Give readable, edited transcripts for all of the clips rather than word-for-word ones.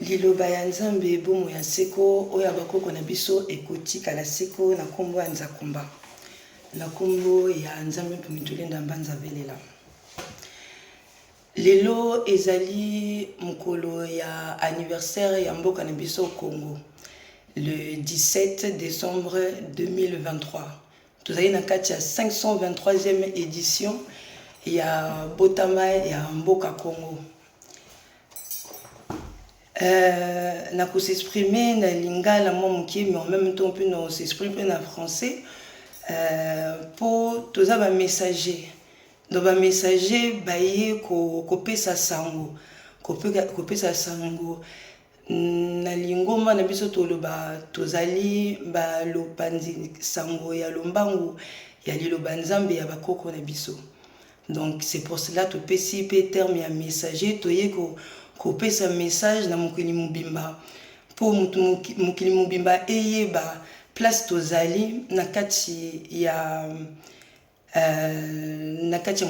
Liloba ya Nzambe bomo ya seko oyo bakoko na biso ekotika la seko na kombo ya Nzakomba na kombo ya Nzambe mpumitulinda mbanza velela. Lelo ezali mukolo ya anniversaire ya mboka na biso Congo le 17 décembre 2023. Tozali na kati ya 523e édition ya botama ya mboka Congo. Na ko s'exprimer na lingala mo mukie mais en même temps peut nous s'exprimer en français pour toza ba messager. Donc ba messager baye ko pesa sango ko pesa sango na lingoma na biso toloba tozali ba lopanzi sango ya lombangu ya liloba Nzambe ya bakoko na biso. Donc c'est pour cela to pesi pe terme ya messager toye ko pesa message na mokili mobimba pour mokili mobimba eyeba place tozali na kati ya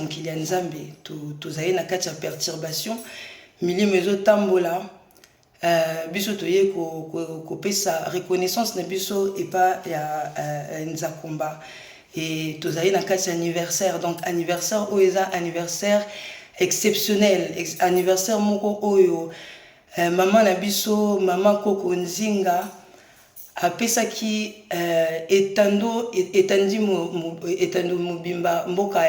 mokili ya Nzambe tozali na kati ya perturbation milimo ezotambola biso toye ko pesa reconnaissance na biso epa ya Nzakomba et tozali na kati ya anniversaire. Donc anniversaire oeza anniversaire exceptionnel, anniversaire moko oyo maman na biso maman Koko Nzinga apesaki etandi mobimba mboka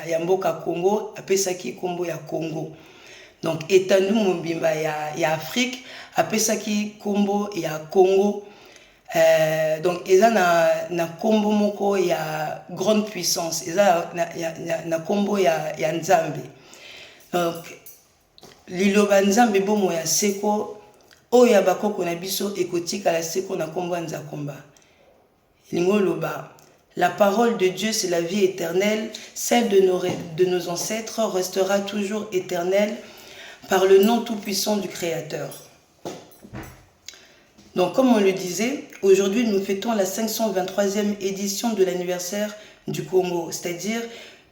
ya mboka Congo apesaki kombo ya Congo. Donc etandi mobimba ya Afrique apesaki kombo ya Congo. Donc eza na kombo moko ya grande puissance, eza na kombo ya Nzambe. Donc liloba Nzambe bomo ya seko oyo ya bakoko na biso ekotika la seko na kombo ya Nzakomba. Lingo loba, la parole de Dieu c'est la vie éternelle, celle de nos ancêtres restera toujours éternelle par le nom tout puissant du Créateur. Donc, comme on le disait, aujourd'hui, nous fêtons la 523e édition de l'anniversaire du Congo, c'est-à-dire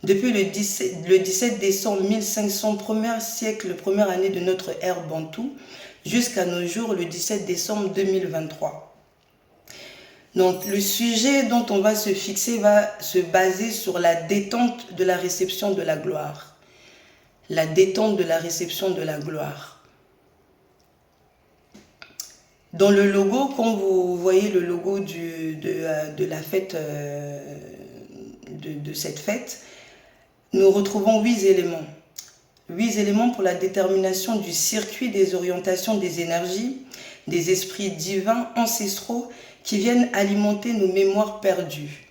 depuis le 17 décembre 1500, premier siècle, première année de notre ère bantou, jusqu'à nos jours, le 17 décembre 2023. Donc, le sujet dont on va se fixer va se baser sur la détente de la réception de la gloire. La détente de la réception de la gloire. Dans le logo, quand vous voyez le logo de la fête, de cette fête, nous retrouvons 8 éléments. 8 éléments pour la détermination du circuit des orientations des énergies, des esprits divins ancestraux qui viennent alimenter nos mémoires perdues.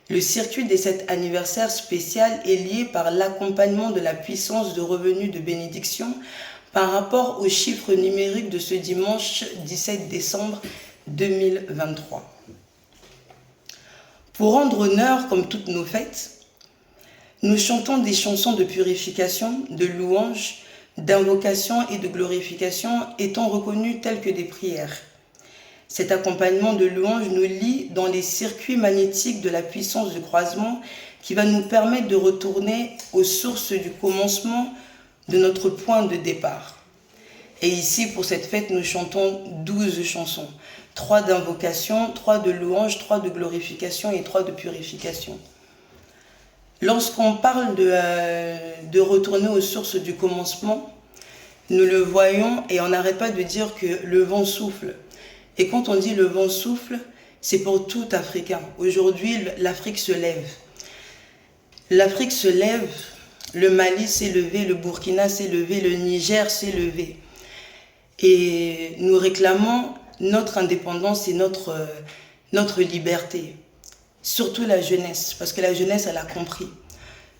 Le circuit de cet anniversaire spécial est lié par l'accompagnement de la puissance de revenus de bénédiction par rapport aux chiffres numériques de ce dimanche 17 décembre 2023. Pour rendre honneur, comme toutes nos fêtes, nous chantons des chansons de purification, de louange, d'invocation et de glorification étant reconnues telles que des prières. Cet accompagnement de louange nous lie dans les circuits magnétiques de la puissance du croisement qui va nous permettre de retourner aux sources du commencement de notre point de départ. Et ici, pour cette fête, nous chantons 12 chansons. 3 d'invocation, 3 de louange, 3 de glorification et 3 de purification. Lorsqu'on parle de retourner aux sources du commencement, nous le voyons et on n'arrête pas de dire que le vent souffle. Et quand on dit le vent souffle, c'est pour tout Africain. Aujourd'hui, l'Afrique se lève. L'Afrique se lève. Le Mali s'est levé, le Burkina s'est levé, le Niger s'est levé. Et nous réclamons notre indépendance et notre liberté. Surtout la jeunesse, parce que la jeunesse, elle a compris.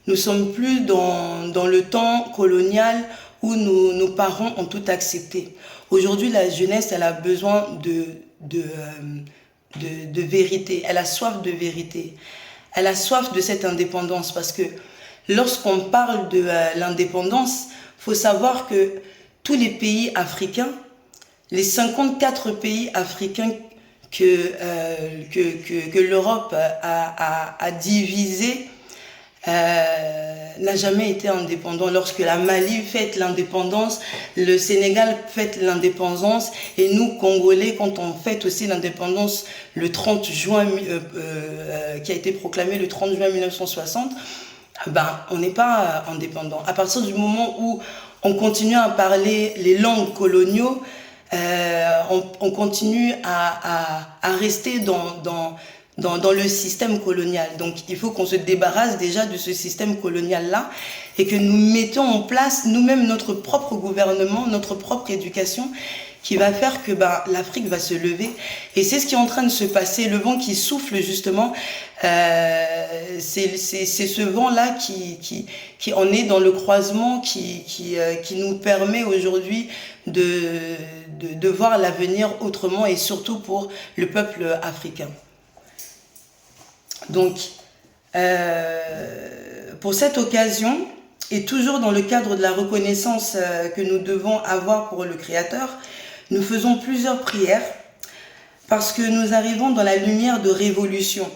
Nous ne sommes plus dans le temps colonial où nos parents ont tout accepté. Aujourd'hui, la jeunesse, elle a besoin de vérité. Elle a soif de vérité. Elle a soif de cette indépendance parce que lorsqu'on parle de l'indépendance, il faut savoir que tous les pays africains, les 54 pays africains que l'Europe a divisés, n'a jamais été indépendant. Lorsque la Mali fête l'indépendance, le Sénégal fête l'indépendance, et nous, Congolais, quand on fête aussi l'indépendance le 30 juin, qui a été proclamé le 30 juin 1960, ben, on n'est pas indépendant. À partir du moment où on continue à parler les langues coloniaux, on continue à rester dans le système colonial. Donc il faut qu'on se débarrasse déjà de ce système colonial-là et que nous mettons en place nous-mêmes notre propre gouvernement, notre propre éducation qui va faire que l'Afrique va se lever. Et c'est ce qui est en train de se passer. Le vent qui souffle justement, c'est ce vent-là qui en est dans le croisement, qui nous permet aujourd'hui de voir l'avenir autrement, et surtout pour le peuple africain. Donc, pour cette occasion, et toujours dans le cadre de la reconnaissance que nous devons avoir pour le Créateur, nous faisons plusieurs prières parce que nous arrivons dans la lumière de révolution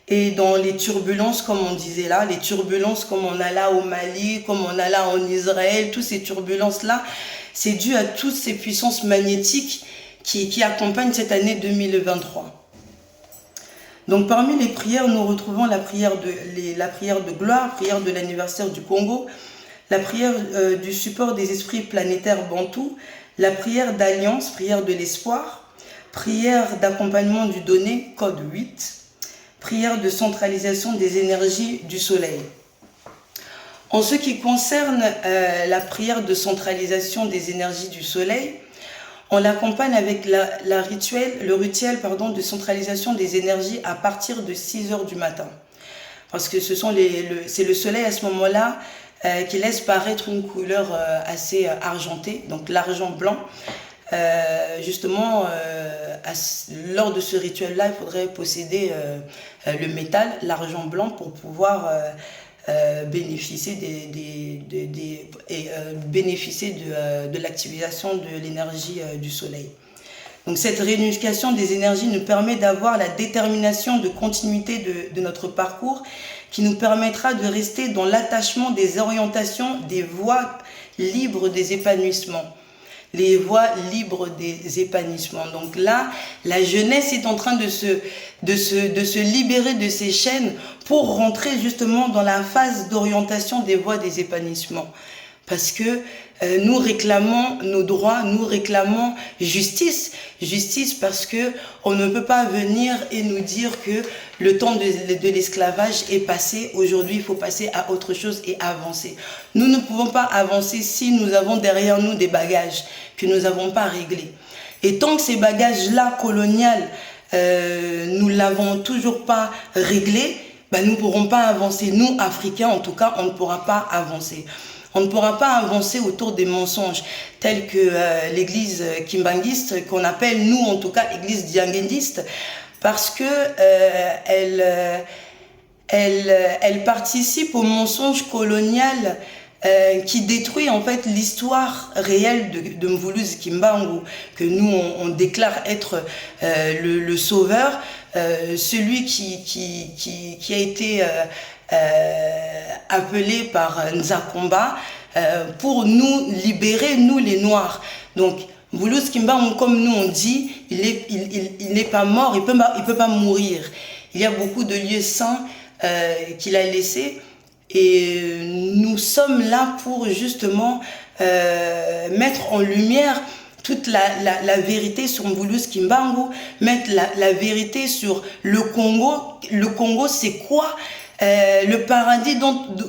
et dans les turbulences, comme on disait là, les turbulences comme on a là au Mali, comme on a là en Israël, toutes ces turbulences-là, c'est dû à toutes ces puissances magnétiques qui accompagnent cette année 2023. Donc parmi les prières, nous retrouvons la prière de gloire, la prière de l'anniversaire du Congo, la prière du support des esprits planétaires bantous, la prière d'alliance, prière de l'espoir, prière d'accompagnement du donné, code 8, prière de centralisation des énergies du soleil. En ce qui concerne la prière de centralisation des énergies du soleil, on l'accompagne avec le rituel de centralisation des énergies à partir de 6 h du matin. Parce que c'est le soleil à ce moment-là qui laisse paraître une couleur assez argentée, donc l'argent blanc. Justement, lors de ce rituel-là, il faudrait posséder le métal, l'argent blanc, pour pouvoir bénéficier bénéficier de l'activation de l'énergie du soleil. Donc cette réunification des énergies nous permet d'avoir la détermination de continuité de notre parcours, qui nous permettra de rester dans l'attachement des orientations, des voies libres des épanouissements. Les voies libres des épanouissements. Donc là, la jeunesse est en train de se libérer de ces chaînes pour rentrer justement dans la phase d'orientation des voies des épanouissements. Parce que nous réclamons nos droits, nous réclamons justice. Justice parce que on ne peut pas venir et nous dire que le temps de l'esclavage est passé. Aujourd'hui, il faut passer à autre chose et avancer. Nous ne pouvons pas avancer si nous avons derrière nous des bagages que nous n'avons pas réglés. Et tant que ces bagages-là coloniaux, nous ne l'avons toujours pas réglés, nous ne pourrons pas avancer. Nous, Africains, en tout cas, on ne pourra pas avancer. On ne pourra pas avancer autour des mensonges tels que l'église kimbanguiste, qu'on appelle, nous en tout cas, église dianguendiste, parce que elle participe au mensonge colonial qui détruit en fait l'histoire réelle de Mvuluz Kimbangu, que nous on déclare être le sauveur, celui qui a été appelé par Nzakomba pour nous libérer, nous les Noirs. Donc Mvuluz Kimbangu, comme nous on dit, il n'est pas mort, il peut pas mourir. Il y a beaucoup de lieux saints qu'il a laissés, et nous sommes là pour justement mettre en lumière toute la vérité sur Mvuluz Kimbangu, mettre la vérité sur le Congo. Le Congo, c'est quoi? Le paradis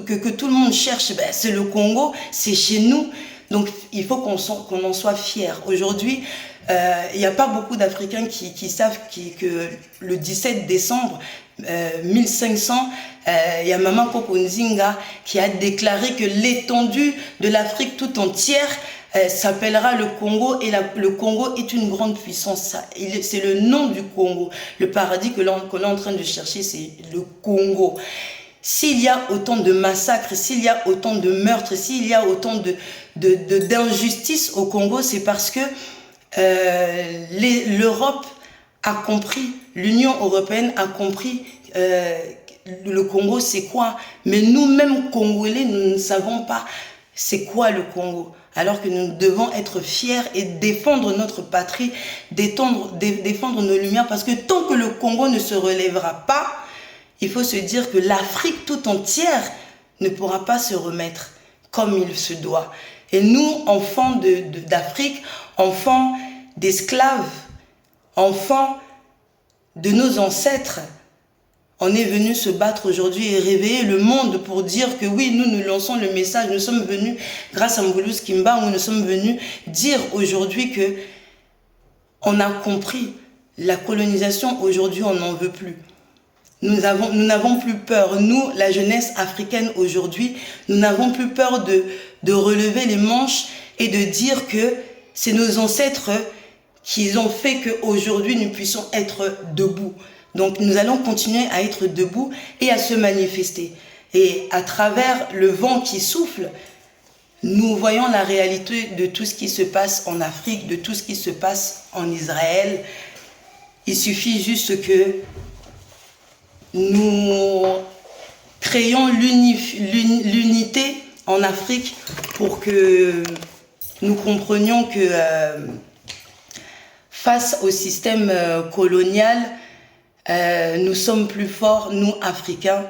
que tout le monde cherche, c'est le Congo, c'est chez nous. Donc il faut qu'on en soit fiers. Aujourd'hui, il n'y a pas beaucoup d'Africains qui savent que le 17 décembre 1500, il y a Maman Koko Nzinga qui a déclaré que l'étendue de l'Afrique tout entière s'appellera le Congo, et le Congo est une grande puissance. C'est le nom du Congo. Le paradis que l'on est en train de chercher, c'est le Congo. S'il y a autant de massacres, s'il y a autant de meurtres, s'il y a autant d'injustices au Congo, c'est parce que l'Europe a compris, l'Union européenne a compris le Congo c'est quoi. Mais nous-mêmes Congolais, nous ne savons pas c'est quoi le Congo. Alors que nous devons être fiers et défendre notre patrie, défendre nos lumières. Parce que tant que le Congo ne se relèvera pas, il faut se dire que l'Afrique tout entière ne pourra pas se remettre comme il se doit. Et nous, enfants d'Afrique, enfants d'esclaves, enfants de nos ancêtres, on est venu se battre aujourd'hui et réveiller le monde pour dire que oui, nous lançons le message. Nous sommes venus, grâce à Moulouz Kimba, où nous sommes venus dire aujourd'hui que on a compris la colonisation. Aujourd'hui, on n'en veut plus. Nous n'avons plus peur. Nous, la jeunesse africaine aujourd'hui, nous n'avons plus peur de relever les manches et de dire que c'est nos ancêtres qui ont fait qu'aujourd'hui nous puissions être debout. Donc nous allons continuer à être debout et à se manifester. Et à travers le vent qui souffle, nous voyons la réalité de tout ce qui se passe en Afrique, de tout ce qui se passe en Israël. Il suffit juste que nous créons l'unité en Afrique pour que nous comprenions que face au système colonial, nous sommes plus forts, nous Africains,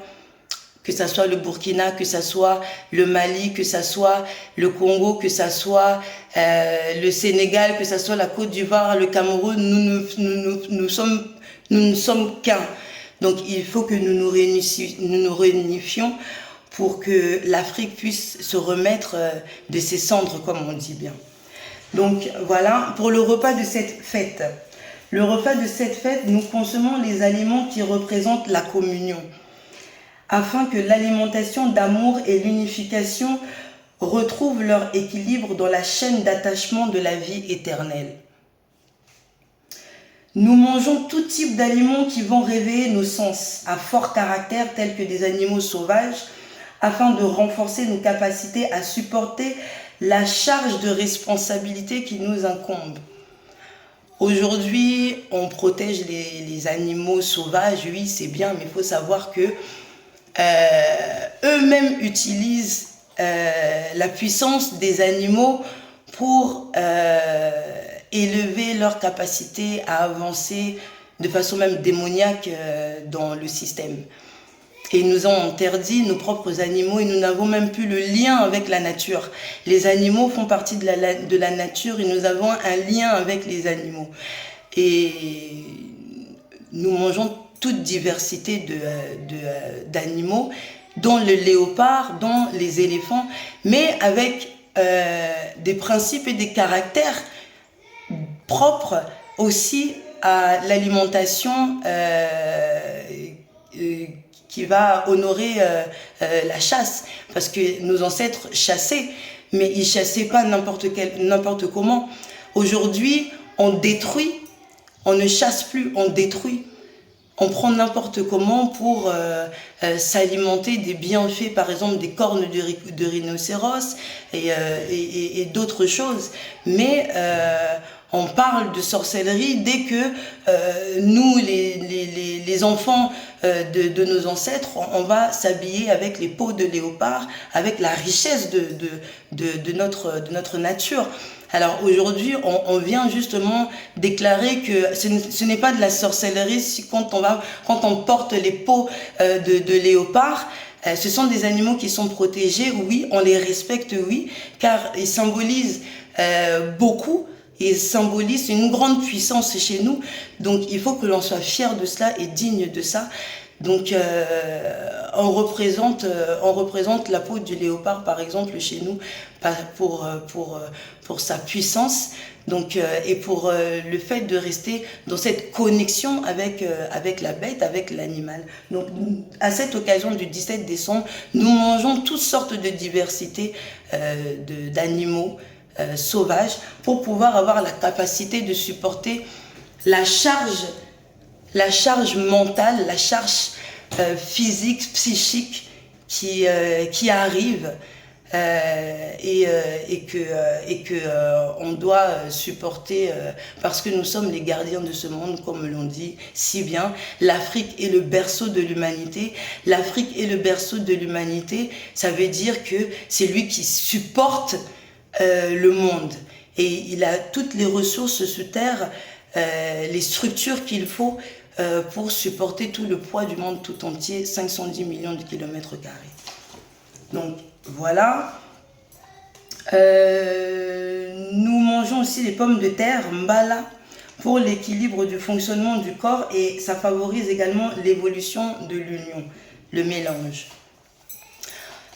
que ce soit le Burkina, que ce soit le Mali, que ce soit le Congo, que ce soit le Sénégal, que ce soit la Côte d'Ivoire, le Cameroun, nous ne sommes qu'un. Donc il faut que nous nous réunifions pour que l'Afrique puisse se remettre de ses cendres, comme on dit bien. Donc voilà, pour le repas de cette fête. Le repas de cette fête, nous consommons les aliments qui représentent la communion, afin que l'alimentation d'amour et l'unification retrouvent leur équilibre dans la chaîne d'attachement de la vie éternelle. Nous mangeons tout type d'aliments qui vont réveiller nos sens à fort caractère, tels que des animaux sauvages, afin de renforcer nos capacités à supporter la charge de responsabilité qui nous incombe. Aujourd'hui, on protège les animaux sauvages, oui, c'est bien, mais il faut savoir que eux-mêmes utilisent la puissance des animaux pour élever leur capacité à avancer de façon même démoniaque dans le système. Et ils nous ont interdit nos propres animaux et nous n'avons même plus le lien avec la nature. Les animaux font partie de la nature et nous avons un lien avec les animaux. Et nous mangeons toute diversité d'animaux, dont le léopard, dont les éléphants, mais avec des principes et des caractères propres aussi à l'alimentation qui va honorer la chasse, parce que nos ancêtres chassaient, mais ils chassaient pas n'importe comment. Aujourd'hui, on détruit, on ne chasse plus, on détruit. On prend n'importe comment pour s'alimenter des bienfaits, par exemple des cornes de rhinocéros et d'autres choses. Mais on parle de sorcellerie dès que nous, les enfants de nos ancêtres, on va s'habiller avec les peaux de léopard, avec la richesse de notre nature. Alors aujourd'hui, on vient justement déclarer que ce n'est pas de la sorcellerie quand on porte les peaux de léopard. Ce sont des animaux qui sont protégés, oui, on les respecte, oui, car ils symbolisent beaucoup. Ils symbolisent une grande puissance chez nous. Donc il faut que l'on soit fier de cela et digne de ça. Donc on représente la peau du léopard par exemple chez nous pour sa puissance, donc et pour le fait de rester dans cette connexion avec la bête, avec l'animal. Donc à cette occasion du 17 décembre, nous mangeons toutes sortes de diversités d'animaux sauvages pour pouvoir avoir la capacité de supporter la charge mentale, la charge physique, psychique qui arrive on doit supporter, parce que nous sommes les gardiens de ce monde, comme l'on dit si bien. L'Afrique est le berceau de l'humanité. L'Afrique est le berceau de l'humanité, ça veut dire que c'est lui qui supporte le monde. Et il a toutes les ressources sur Terre, les structures qu'il faut pour supporter tout le poids du monde tout entier, 510 millions de kilomètres carrés. Donc voilà. Nous mangeons aussi les pommes de terre, mbala, pour l'équilibre du fonctionnement du corps, et ça favorise également l'évolution de l'union, le mélange.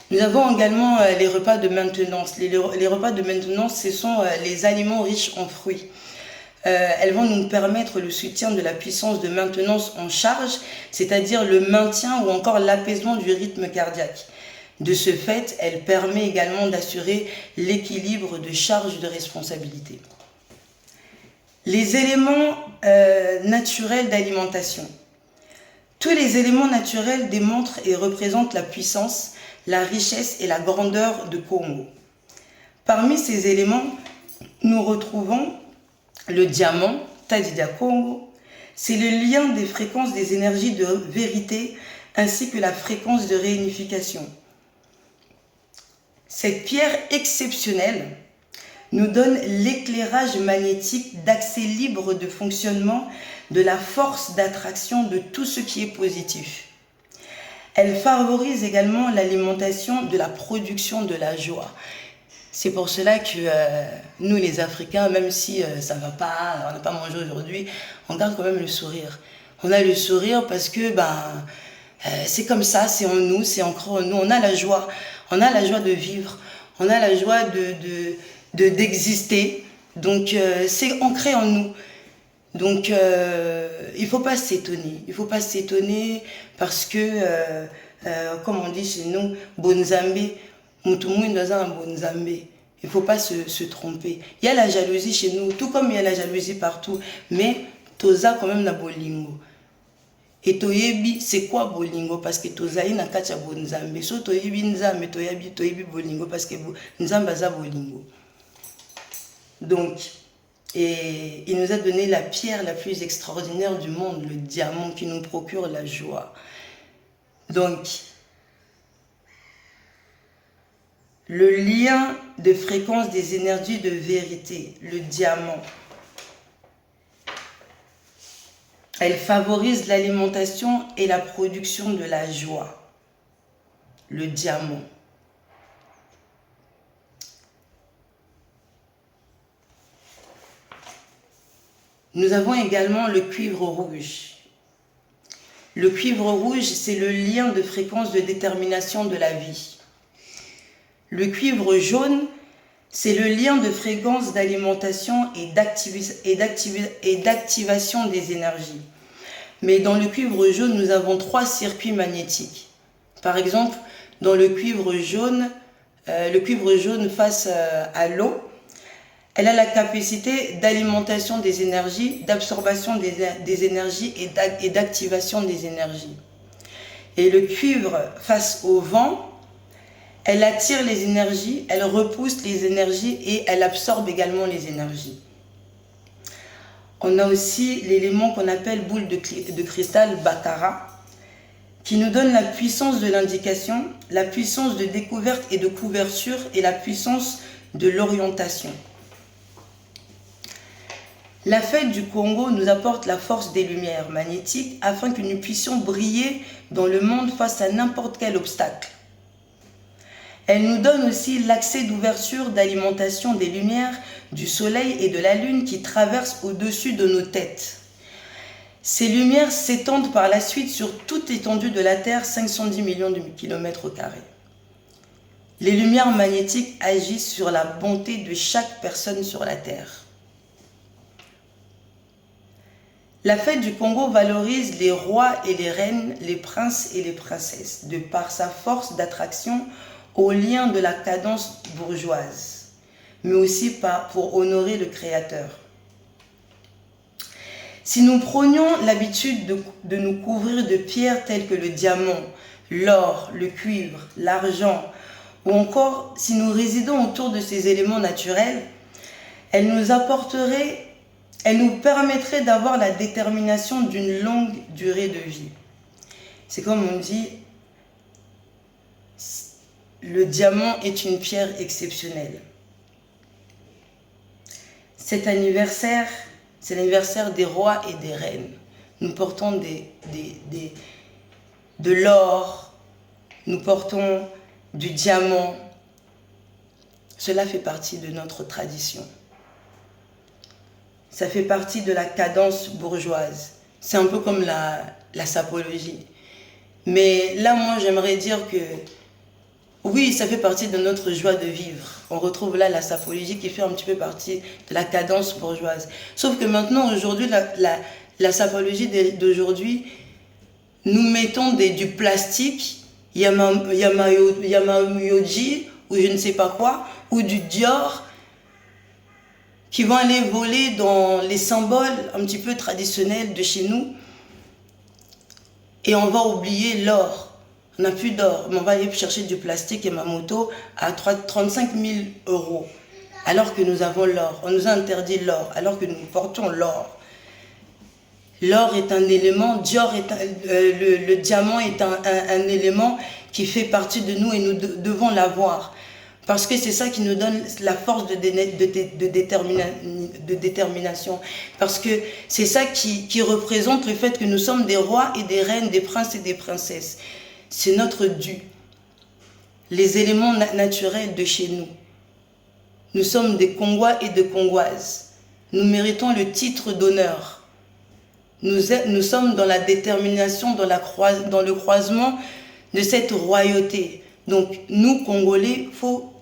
Nous avons également les repas de maintenance. Les repas de maintenance, ce sont les aliments riches en fruits. Elles vont nous permettre le soutien de la puissance de maintenance en charge, c'est-à-dire le maintien ou encore l'apaisement du rythme cardiaque. De ce fait, elle permet également d'assurer l'équilibre de charge de responsabilité. Les éléments naturels d'alimentation. Tous les éléments naturels démontrent et représentent la puissance, la richesse et la grandeur de Congo. Parmi ces éléments, nous retrouvons le diamant, Tadidia Congo. C'est le lien des fréquences des énergies de vérité ainsi que la fréquence de réunification. Cette pierre exceptionnelle nous donne l'éclairage magnétique d'accès libre de fonctionnement de la force d'attraction de tout ce qui est positif. Elle favorise également l'alimentation de la production de la joie. C'est pour cela que nous, les Africains, même si ça ne va pas, on n'a pas mangé aujourd'hui, on garde quand même le sourire. On a le sourire parce que c'est comme ça, c'est en nous, c'est ancré en nous. On a la joie de vivre, on a la joie d'exister. Donc c'est ancré en nous. Donc il ne faut pas s'étonner. Il ne faut pas s'étonner parce que, comme on dit chez nous, Bonzambe. Il ne faut pas se tromper. Il y a la jalousie chez nous, tout comme il y a la jalousie partout. Mais toza quand même na bolingo. Et toyebi, c'est quoi bolingo? Parce que tozaï na kacha bonzambe. So toyebi nzambe, toyebi bolingo parce que nzambe za bolingo. Donc, et il nous a donné la pierre la plus extraordinaire du monde, le diamant qui nous procure la joie. Donc, le lien de fréquence des énergies de vérité, le diamant. Elle favorise l'alimentation et la production de la joie, le diamant. Nous avons également le cuivre rouge. Le cuivre rouge, c'est le lien de fréquence de détermination de la vie. Le cuivre jaune, c'est le lien de fréquence d'alimentation et d'activation des énergies. Mais dans le cuivre jaune, nous avons 3 circuits magnétiques. Par exemple, dans le cuivre jaune face à l'eau, elle a la capacité d'alimentation des énergies, d'absorption des énergies et d'activation des énergies. Et le cuivre face au vent, elle attire les énergies, elle repousse les énergies et elle absorbe également les énergies. On a aussi l'élément qu'on appelle boule de cristal Baccarat, qui nous donne la puissance de l'indication, la puissance de découverte et de couverture et la puissance de l'orientation. La fête du Congo nous apporte la force des lumières magnétiques afin que nous puissions briller dans le monde face à n'importe quel obstacle. Elle nous donne aussi l'accès d'ouverture d'alimentation des lumières du soleil et de la lune qui traversent au-dessus de nos têtes. Ces lumières s'étendent par la suite sur toute l'étendue de la Terre, 510 millions de kilomètres carrés. Les lumières magnétiques agissent sur la bonté de chaque personne sur la Terre. La fête du Congo valorise les rois et les reines, les princes et les princesses, de par sa force d'attraction au lien de la cadence bourgeoise, mais aussi pour honorer le Créateur. Si nous prenions l'habitude de nous couvrir de pierres telles que le diamant, l'or, le cuivre, l'argent ou encore si nous résidons autour de ces éléments naturels, elle nous permettrait d'avoir la détermination d'une longue durée de vie. C'est comme on dit, le diamant est une pierre exceptionnelle. Cet anniversaire, c'est l'anniversaire des rois et des reines. Nous portons de l'or, nous portons du diamant. Cela fait partie de notre tradition. Ça fait partie de la cadence bourgeoise. C'est un peu comme la sapologie. Mais là, moi, j'aimerais dire que oui, ça fait partie de notre joie de vivre. On retrouve là la sapologie qui fait un petit peu partie de la cadence bourgeoise. Sauf que maintenant, aujourd'hui, la sapologie d'aujourd'hui, nous mettons du plastique, Yamayoji, ou je ne sais pas quoi, ou du Dior, qui vont aller voler dans les symboles un petit peu traditionnels de chez nous. Et on va oublier l'or. On n'a plus d'or, mais on va aller chercher du plastique et ma moto à 35 000 €. Alors que nous avons l'or. On nous a interdit l'or, alors que nous portons l'or. L'or est un élément, le diamant est un élément qui fait partie de nous et nous devons l'avoir. Parce que c'est ça qui nous donne la force de détermination. Parce que c'est ça qui représente le fait que nous sommes des rois et des reines, des princes et des princesses. C'est notre dû. Les éléments naturels de chez nous. Nous sommes des Congois et des Congoises. Nous méritons le titre d'honneur. Nous sommes dans la détermination, dans le croisement de cette royauté. Donc, nous, Congolais, il faut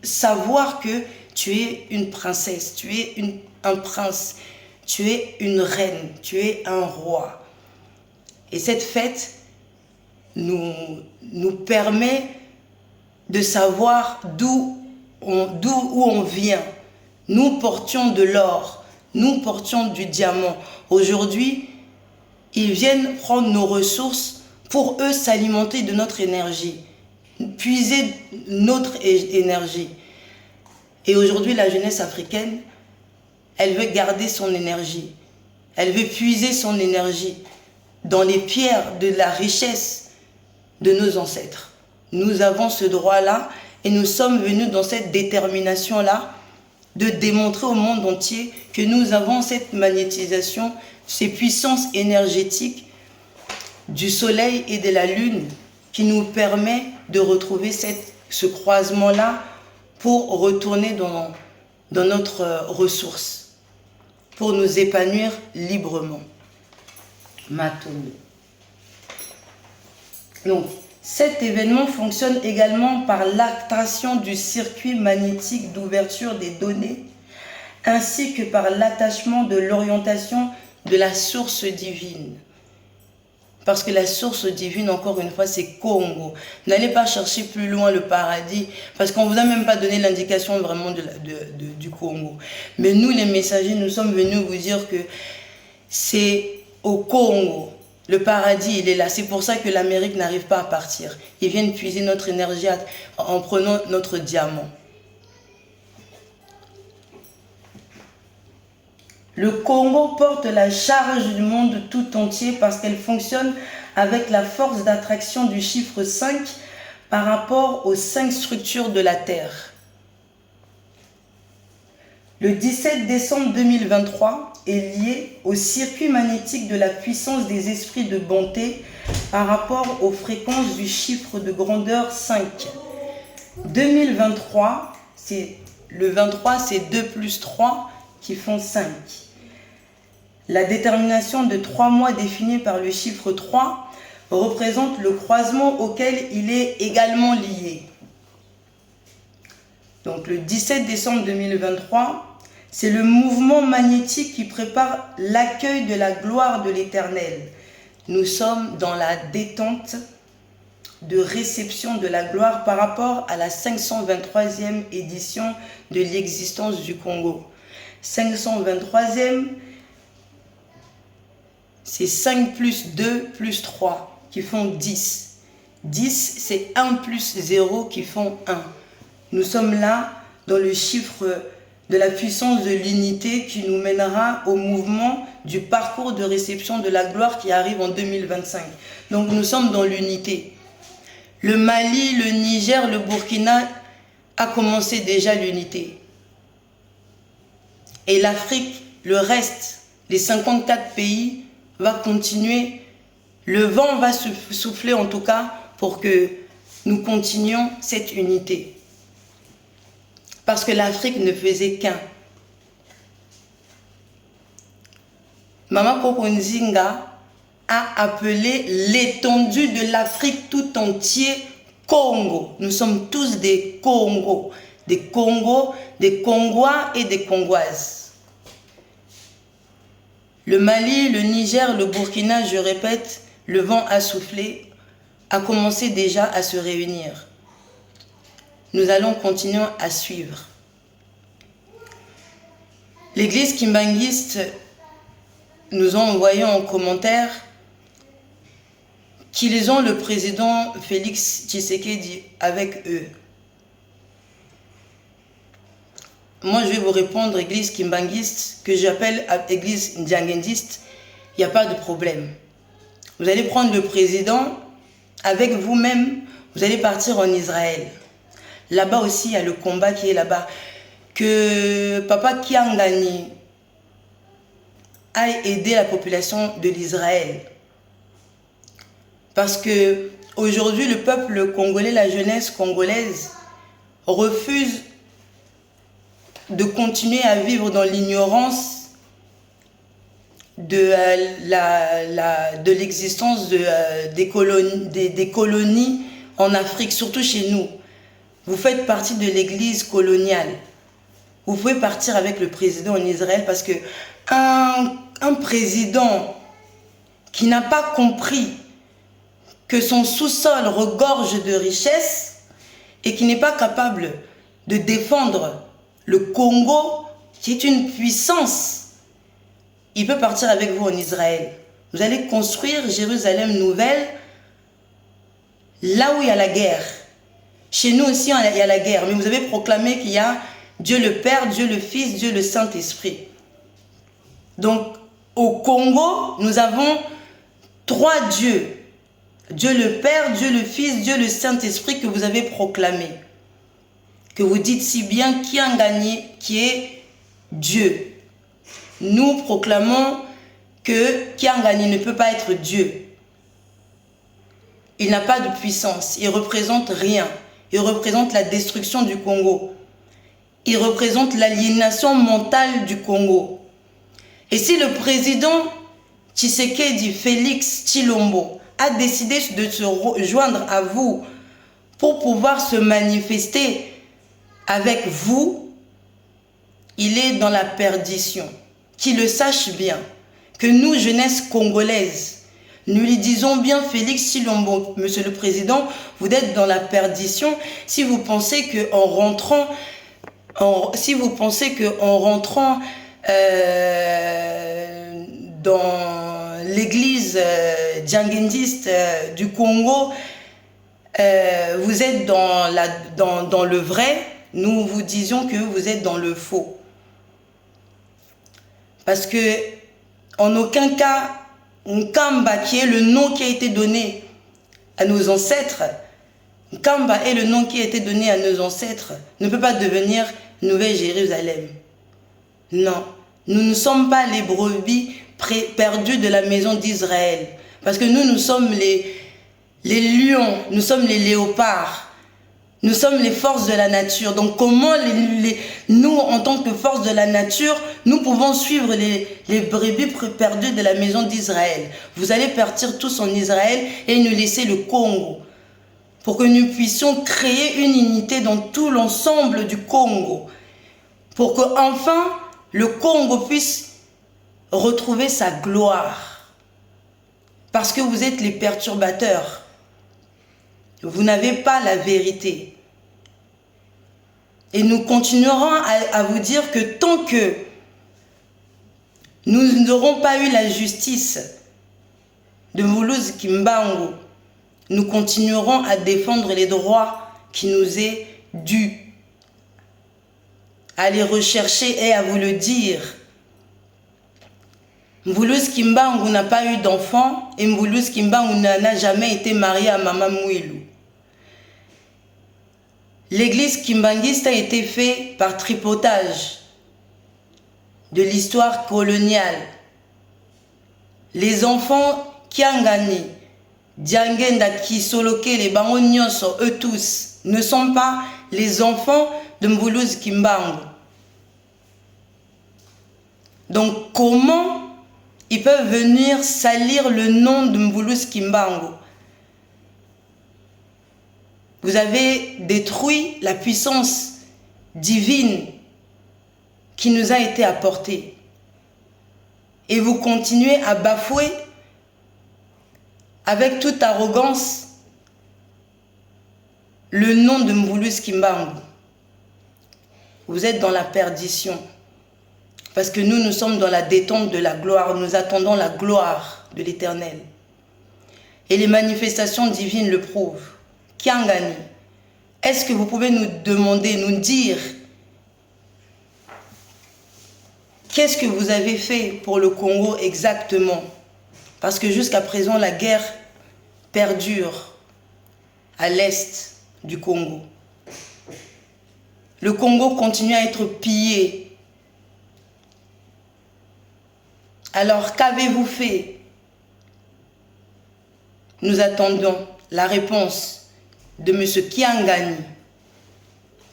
savoir que tu es une princesse, tu es un prince, tu es une reine, tu es un roi. Et cette fête nous permet de savoir d'où on vient. Nous portions de l'or, nous portions du diamant. Aujourd'hui, ils viennent prendre nos ressources pour eux s'alimenter de notre énergie, puiser notre énergie. Et aujourd'hui, la jeunesse africaine, elle veut garder son énergie. Elle veut puiser son énergie dans les pierres de la richesse de nos ancêtres. Nous avons ce droit-là et nous sommes venus dans cette détermination-là de démontrer au monde entier que nous avons cette magnétisation, ces puissances énergétiques du soleil et de la lune qui nous permet de retrouver ce croisement-là pour retourner dans notre ressource, pour nous épanouir librement. Matoni. Donc, cet événement fonctionne également par l'activation du circuit magnétique d'ouverture des données, ainsi que par l'attachement de l'orientation de la source divine. Parce que la source divine, encore une fois, c'est Congo. N'allez pas chercher plus loin le paradis, parce qu'on ne vous a même pas donné l'indication vraiment du Congo. Mais nous, les messagers, nous sommes venus vous dire que c'est au Congo. Le paradis, il est là. C'est pour ça que l'Amérique n'arrive pas à partir. Ils viennent puiser notre énergie en prenant notre diamant. Le Congo porte la charge du monde tout entier parce qu'elle fonctionne avec la force d'attraction du chiffre 5 par rapport aux 5 structures de la Terre. Le 17 décembre 2023 est lié au circuit magnétique de la puissance des esprits de bonté par rapport aux fréquences du chiffre de grandeur 5. 2023, le 23, c'est 2 plus 3 qui font 5. La détermination de 3 mois définie par le chiffre 3 représente le croisement auquel il est également lié. Donc le 17 décembre 2023, c'est le mouvement magnétique qui prépare l'accueil de la gloire de l'Éternel. Nous sommes dans la détente de réception de la gloire par rapport à la 523e édition de l'existence du Congo. 523e, c'est 5 plus 2 plus 3 qui font 10. 10, c'est 1 plus 0 qui font 1. Nous sommes là dans le chiffre de la puissance de l'unité qui nous mènera au mouvement du parcours de réception de la gloire qui arrive en 2025. Donc nous sommes dans l'unité. Le Mali, le Niger, le Burkina a commencé déjà l'unité. Et l'Afrique, le reste, les 54 pays, va continuer. Le vent va souffler en tout cas pour que nous continuions cette unité. Parce que l'Afrique ne faisait qu'un. Mama Koko Nzinga a appelé l'étendue de l'Afrique tout entier Congo. Nous sommes tous des Congos. Des Congos, des Congois et des Congoises. Le Mali, le Niger, le Burkina, je répète, le vent a soufflé, a commencé déjà à se réunir. Nous allons continuer à suivre. L'église kimbanguiste nous a envoyé en commentaire qu'ils ont le président Félix Tshisekedi avec eux. Moi, je vais vous répondre, église kimbanguiste, que j'appelle église ndiangendiste, il n'y a pas de problème. Vous allez prendre le président avec vous-même, vous allez partir en Israël. Là-bas aussi, il y a le combat qui est là-bas. Que Papa Kiangani a aidé la population de l'Israël. Parce que aujourd'hui, le peuple congolais, la jeunesse congolaise, refuse de continuer à vivre dans l'ignorance de l'existence des colonies en Afrique, surtout chez nous. Vous faites partie de l'église coloniale. Vous pouvez partir avec le président en Israël parce que un président qui n'a pas compris que son sous-sol regorge de richesses et qui n'est pas capable de défendre le Congo, qui est une puissance, il peut partir avec vous en Israël. Vous allez construire Jérusalem nouvelle, là où il y a la guerre. Chez nous aussi, il y a la guerre, mais vous avez proclamé qu'il y a Dieu le Père, Dieu le Fils, Dieu le Saint-Esprit. Donc, au Congo, nous avons 3 dieux. Dieu le Père, Dieu le Fils, Dieu le Saint-Esprit que vous avez proclamé. Que vous dites si bien qui a gagné, qui est Dieu. Nous proclamons que qui a gagné ne peut pas être Dieu. Il n'a pas de puissance, il ne représente rien. Il représente la destruction du Congo. Il représente l'aliénation mentale du Congo. Et si le président Tshisekedi Félix Tshilombo a décidé de se joindre à vous pour pouvoir se manifester avec vous, il est dans la perdition. Qu'il le sache bien, que nous, jeunesse congolaise, nous lui disons bien, Félix Tshilombo, monsieur le président, vous êtes dans la perdition si vous pensez qu'en rentrant, dans l'église djangendiste du Congo, vous êtes dans le vrai, nous vous disions que vous êtes dans le faux. Parce que, en aucun cas, Nkamba, qui est le nom qui a été donné à nos ancêtres, Nkamba est le nom qui a été donné à nos ancêtres, ne peut pas devenir Nouvelle Jérusalem. Non, nous ne sommes pas les brebis perdues de la maison d'Israël. Parce que nous sommes les lions, nous sommes les léopards. Nous sommes les forces de la nature. Donc comment nous, en tant que forces de la nature, nous pouvons suivre les brebis perdues de la maison d'Israël? Vous allez partir tous en Israël et nous laisser le Congo. Pour que nous puissions créer une unité dans tout l'ensemble du Congo. Pour qu'enfin, le Congo puisse retrouver sa gloire. Parce que vous êtes les perturbateurs. Vous n'avez pas la vérité. Et nous continuerons à vous dire que tant que nous n'aurons pas eu la justice de Mulhouse Kimbangu, nous continuerons à défendre les droits qui nous est dû, à les rechercher et à vous le dire. Mboulouz Kimbangu n'a pas eu d'enfant et Mboulouz Kimbangu n'a jamais été marié à Maman Mouilou. L'église kimbanguiste a été faite par tripotage de l'histoire coloniale. Les enfants Kiangani, Diangenda, Kisoloke, les Bango Nyonso, eux tous, ne sont pas les enfants de Mboulouz Kimbangu. Donc comment ils peuvent venir salir le nom de Mboulouz Kimbangu? Vous avez détruit la puissance divine qui nous a été apportée. Et vous continuez à bafouer avec toute arrogance le nom de Mboulouz Kimbangu. Vous êtes dans la perdition. Parce que nous sommes dans la détente de la gloire. Nous attendons la gloire de l'Éternel. Et les manifestations divines le prouvent. Kiangani, est-ce que vous pouvez nous demander, nous dire, qu'est-ce que vous avez fait pour le Congo exactement? Parce que jusqu'à présent, la guerre perdure à l'est du Congo. Le Congo continue à être pillé. Alors, qu'avez-vous fait? Nous attendons la réponse de M. Kiangani,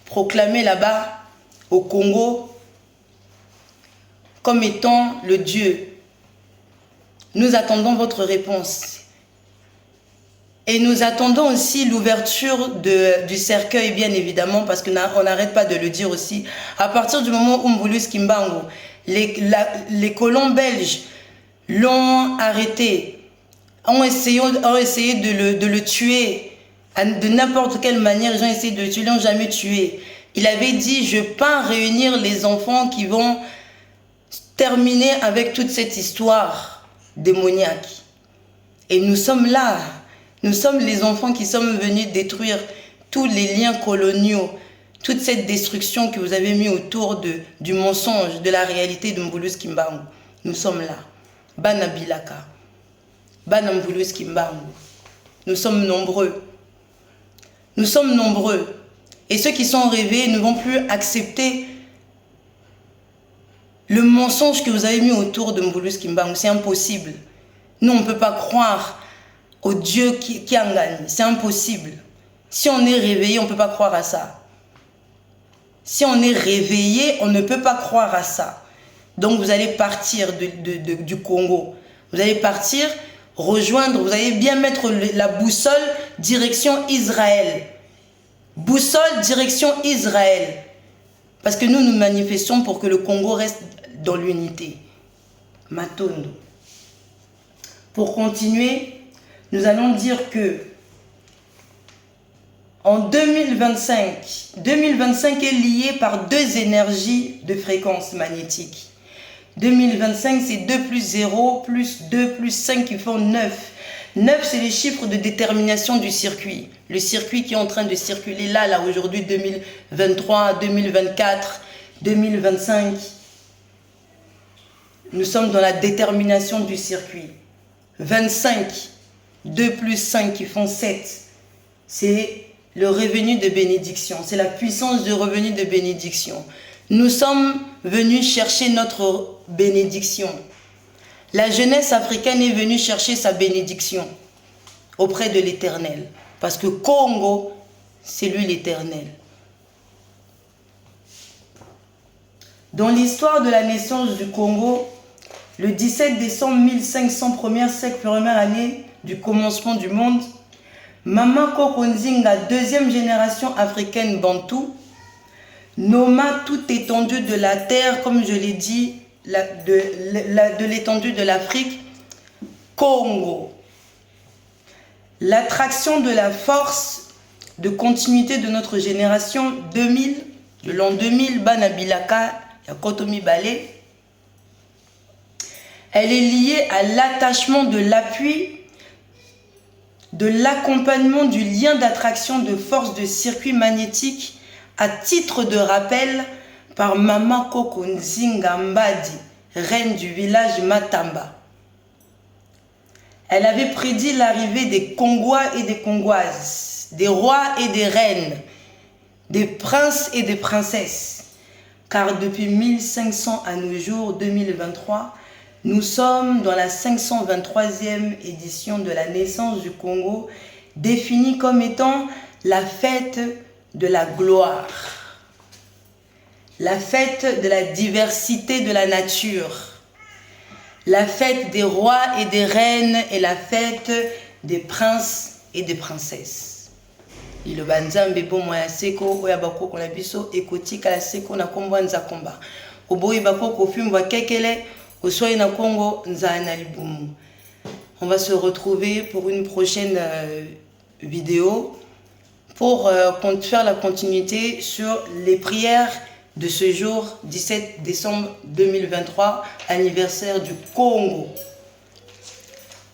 proclamé là-bas au Congo comme étant le Dieu. Nous attendons votre réponse. Et nous attendons aussi l'ouverture du cercueil, bien évidemment, parce qu'on n'arrête pas de le dire aussi. À partir du moment où Mboulouz Kimbangu, les colons belges l'ont arrêté, ont essayé de le tuer. De n'importe quelle manière, ils ont essayé de le tuer, ils ne l'ont jamais tué. Il avait dit, je pars réunir les enfants qui vont terminer avec toute cette histoire démoniaque. Et nous sommes là. Nous sommes les enfants qui sommes venus détruire tous les liens coloniaux, toute cette destruction que vous avez mis autour du mensonge, de la réalité de Mboulouz Kimbangu. Nous sommes là. Bana Bilaka. Bana Mboulouz Kimbangu. Nous sommes nombreux. Nous sommes nombreux. Et ceux qui sont réveillés ne vont plus accepter le mensonge que vous avez mis autour de Mboulouz Kimbangu. C'est impossible. Nous, on ne peut pas croire au Dieu qui en gagne. C'est impossible. Si on est réveillé, on ne peut pas croire à ça. Si on est réveillé, on ne peut pas croire à ça. Donc vous allez partir du Congo. Vous allez partir, rejoindre, vous allez bien mettre la boussole direction Israël. Boussole direction Israël. Parce que nous manifestons pour que le Congo reste dans l'unité. Matondo. Pour continuer, nous allons dire que en 2025 est lié par deux énergies de fréquence magnétique. 2025, c'est 2 plus 0, plus 2, plus 5 qui font 9. 9, c'est les chiffres de détermination du circuit. Le circuit qui est en train de circuler là aujourd'hui, 2023, 2024, 2025. Nous sommes dans la détermination du circuit. 25, 2 plus 5 qui font 7. C'est le revenu de bénédiction. C'est la puissance du revenu de bénédiction. Nous sommes venus chercher notre bénédiction. La jeunesse africaine est venue chercher sa bénédiction auprès de l'Éternel. Parce que Congo, c'est lui l'Éternel. Dans l'histoire de la naissance du Congo, le 17 décembre 1500, première année du commencement du monde, Mama Koko Nzinga, deuxième génération africaine bantou, nomma toute étendue de la terre, comme je l'ai dit, de l'étendue de l'Afrique, Congo. L'attraction de la force de continuité de notre génération 2000, de l'an 2000, Banabilaka, Yakotomi Balé, elle est liée à l'attachement de l'appui de l'accompagnement du lien d'attraction de force de circuit magnétique à titre de rappel par Mama Koko Nzinga Mbadi, reine du village Matamba. Elle avait prédit l'arrivée des Congois et des Congoises, des rois et des reines, des princes et des princesses. Car depuis 1500 à nos jours 2023, nous sommes dans la 523e édition de la naissance du Congo, définie comme étant la fête de la gloire, la fête de la diversité de la nature, la fête des rois et des reines et la fête des princes et des princesses. Lilo banzambe bomo ya seko oya bakoko na biso ekotika la seko na kombo nzakomba. Oboyi bakoko fimbwa kekele osoi na Congo nzana libumu. On va se retrouver pour une prochaine vidéo pour faire la continuité sur les prières de ce jour 17 décembre 2023, anniversaire du Congo.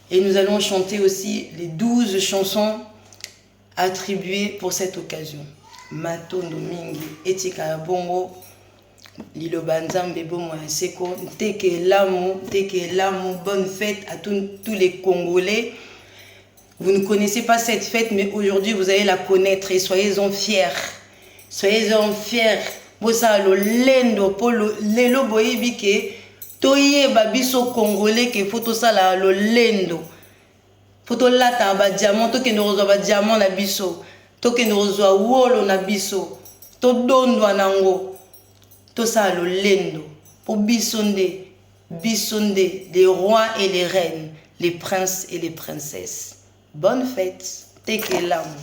Et nous allons chanter aussi les 12 chansons attribuées pour cette occasion. Matondo mingi etika bongo lilo banzambe bomo ya seko teke lamu, bonne fête à tous les Congolais. Vous ne connaissez pas cette fête, mais aujourd'hui vous allez la connaître et soyez-en fiers. Soyez-en fiers. Bosa lo lendo polo lelo boyebi ke toye babiso Congolais ke photo sala lo lendo. Photo lata ba diamant to ke no ba diamant na biso. To ke no wolo na biso. To dondwa nango. To sa lo lendo. Po bisonde, les rois et les reines, les princes et les princesses. Bonne fête. Teke lamu.